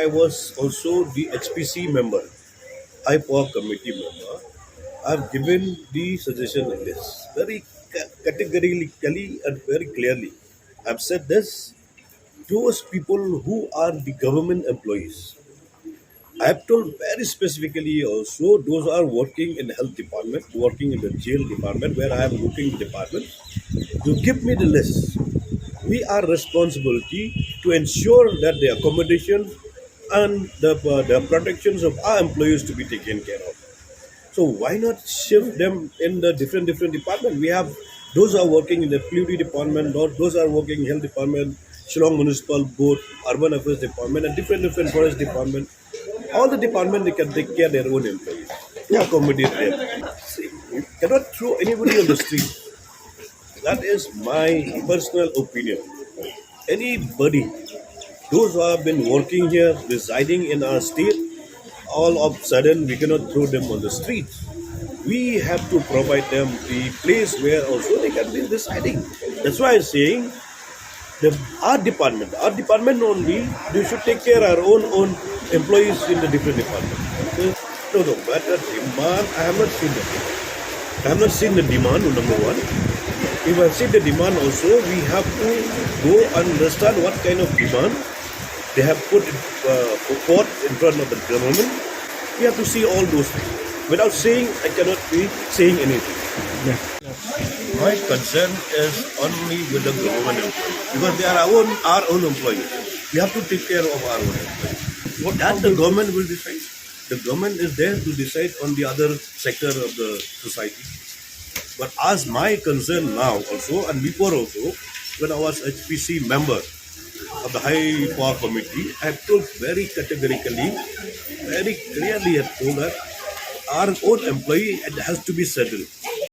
was also the HPC member, High Power Committee member, I've given the suggestion in this very categorically and very clearly. I've said this: those people who are the government employees, I have told very specifically also those are working in the health department, working in the jail department where I am looking department. You give me the list. We are responsibility to ensure that the accommodation and the protections of our employees to be taken care of. So why not shift them in the different department? We have those are working in the PUD department, or those are working in health department, Shillong Municipal Board, Urban Affairs department, and different forest department. All the department they can take care of their own employees to accommodate them. See, you cannot throw anybody on the street. That is my personal opinion. Anybody, those who have been working here, residing in our state, all of a sudden we cannot throw them on the street. We have to provide them the place where also they can be residing. That's why I'm saying our department only, they should take care of our own employees in the different departments. No matter demand, I have not seen the demand. I have not seen the demand, number one. If I see the demand also, we have to go and understand what kind of demand they have put forth in front of the government. We have to see all those things. Without saying, I cannot be saying anything. Yeah. My concern is only with the government employees because they are our own employees. We have to take care of our own employees. That the government will decide. The government is there to decide on the other sector of the society. But as my concern now also and before also, when I was HPC member of the High Power Committee, I have told very categorically, very clearly I told that our own employee has to be settled.